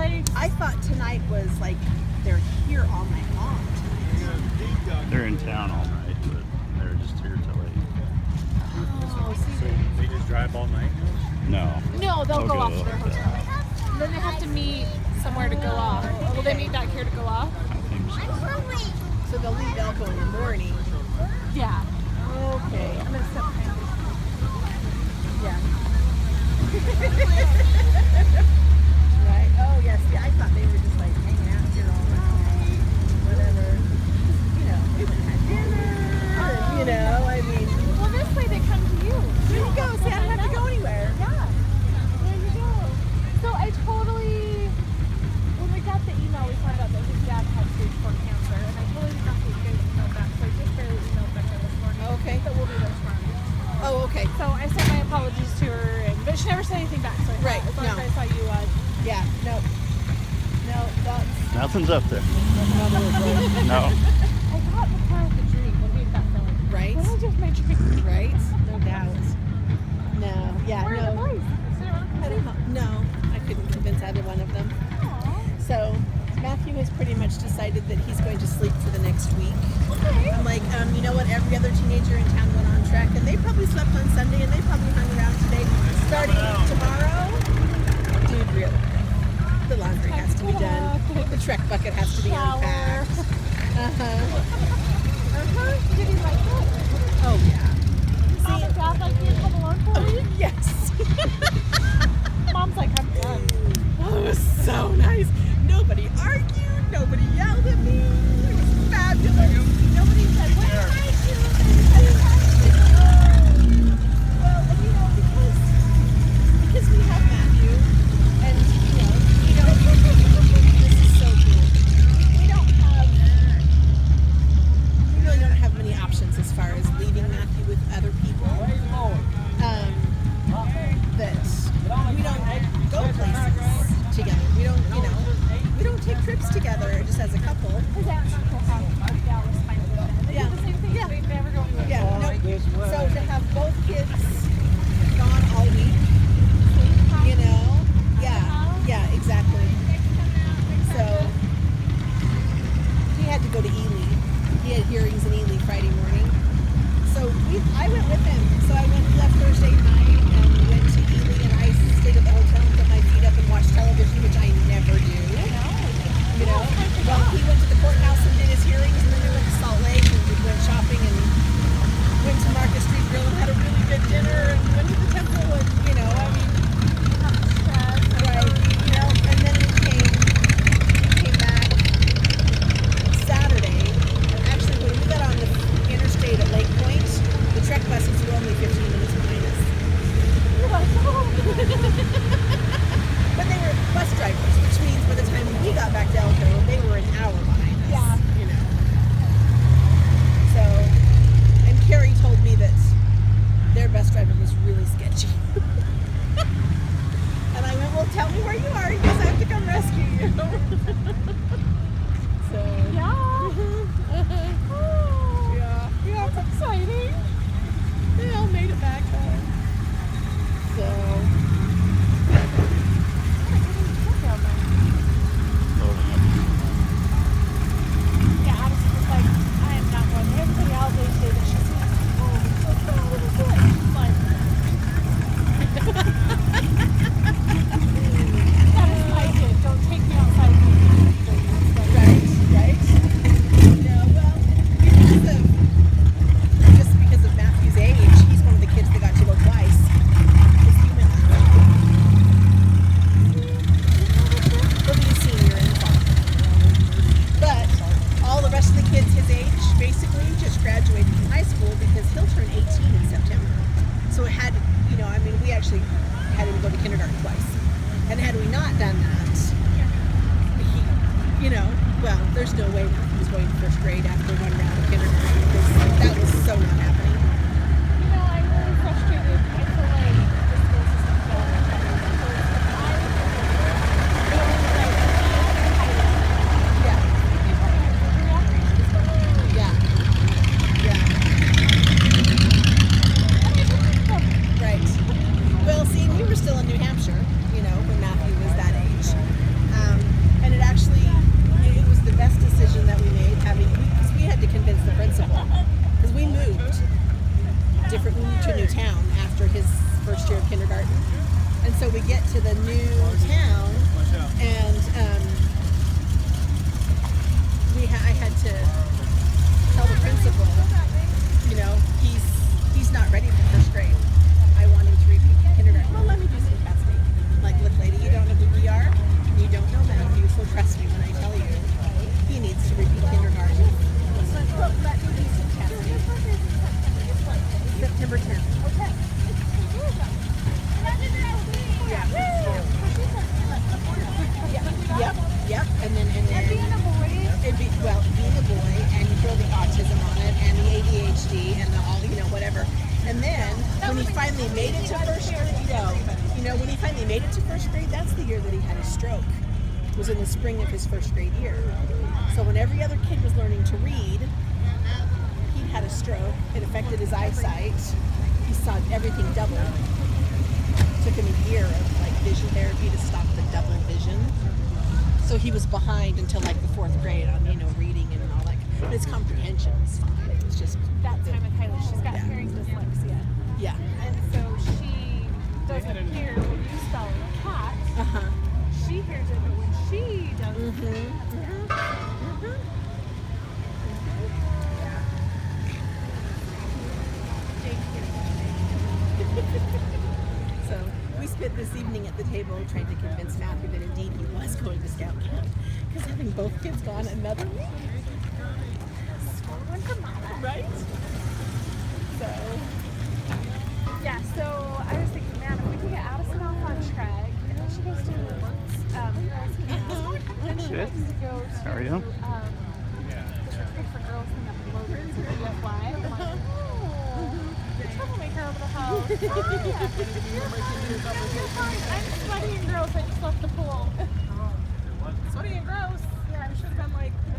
like. I thought tonight was like they're here all night long tonight. They're in town all night, but they're just here till 8. Oh, see, So they just drive all night? No. No, they'll go to off the to their hotel. Then they have to meet somewhere to go off. Will they meet back here to go off? I think so. so they'll leave Elko in the morning. Yeah. Okay. I'm gonna step behind you. Yeah. Right. Oh, yes. Yeah, I thought they were just like hanging out here all night, whatever. You know, we went and had dinner. You know, I mean. Well, this way they come to you. There you go. See, I don't have to go anywhere. Yeah. There you go. So I totally, when we got the email, we found out that his dad had stage 4 cancer, and I totally forgot that you guys emailed that, so I just barely emailed Becca this morning. Okay. That we'll be there tomorrow. Oh, okay. So I sent my apologies to her, but she never said anything back. So I thought, Right, as long no. as I saw you, Yeah. No. No, that's. Nothing's up there. Right. No. I got the part of the dream when we got going. Right. When I just my dream. Right? No doubt. No. Yeah. Where are the No. boys? They don't I don't know. No, I couldn't convince either one of them. So Matthew has pretty much decided that he's going to sleep for the next week. Okay. I'm like, you know what? Every other teenager in town went on trek, and they probably slept on Sunday, and they probably hung around today. Starting tomorrow, dude, really, the laundry has to be done. The trek bucket has to be unpacked. Did he like it? Oh yeah. Mom and Dad like being home alone for a week? Yes. Mom's like, I'm done. Oh, it was so nice. Nobody argued. Nobody yelled at me. It was fabulous. Nobody said, "What did I do?" Well, and you know, because we have Matthew, and you know, this is so cool. We really don't have many options as far as leaving Matthew with other people. That we don't go places together. We don't, we don't take trips together just as a couple. His aunt and uncle have a Dallas spine event. They Yeah. do the same thing. Yeah. They never go anywhere. Yeah, no. So to have both kids gone all week, yeah, exactly. So he had to go to Ely. He had hearings in Ely Friday morning. So I went with him. So I left Thursday night and went to Ely, and I stayed at the hotel and put my feet up and watched television, which I never do. You know, well, he went to the courthouse and did his hearings, and then we went to Salt Lake and we went shopping and went to Market Street Grill and had a really good dinner and went to the temple and, right, and then we came back Saturday. And actually, when we got on the interstate at Lake Point, the trek buses were only 15 minutes behind us. But they were bus drivers, which means by the time we got back to Elko, they were an hour behind us. Yeah. So, and Carrie told me that their bus driver was really sketchy. And I went, well, tell me where you are because I have to come rescue you. So, yeah, That's exciting. they all made it back home. So, Loading up. Yeah, Addison was like, I am not going. Everybody else they say that she's like, oh, what's wrong with this boy? She's like, that is my kid. Don't take me outside. right. No, well, because of Matthew's age, he's one of the kids that got to go twice. Because he went he'll be a senior in the fall. But all the rest of the kids his age basically just graduated from high school because he'll turn 18 in September. So it had, we actually had him go to kindergarten twice. And had we not done that, well, there's no way he was going to first grade after one round of kindergarten because that was so not happening. I'm really frustrated. I feel like the school system failed. Yeah. Right. Well, see, we were still in New Hampshire, when Matthew was that age. had to tell the principal, you know, he's not ready for first grade. I want him to repeat kindergarten. Well, let me do some testing. Like, look, lady, you don't know who we are. You don't know Matthew, so trust me when I tell you he needs to repeat kindergarten. Well, let me do some testing. September 10th. Yeah. Yep. And then being a boy. Being a boy, and you throw the autism on it, and the ADHD, and the all, you know, whatever. And then when he finally made it to first grade, when he finally made it to first grade, that's the year that he had his stroke. It was in the spring of his first grade year. So when every other kid was learning to read, he'd had a stroke. It affected his eyesight. He saw everything double. It took him a year of like vision therapy to stop the double vision. So he was behind until like the 4th grade on, reading and all that. But his comprehension was fine. It was just That time with Kylie, she's got hearing dyslexia. yeah. And so she doesn't hear when you spell cat. She hears it, but when she doesn't. So we spent this evening at the table trying to convince Matthew that indeed he was going to scout camp. Because having both kids gone another week. One for Mama. Right? So Yeah, so I was thinking, man, if we could get Addison off on track, and then she goes to girls camp, and she Shit. likes to go to How are you? the Retreat for Girls thing up in Logan, so BFY. I'm like, oh, the troublemaker over the house. You're fine. I'm sweaty and gross. I just left the pool. sweaty and gross. Yeah, I should have been like.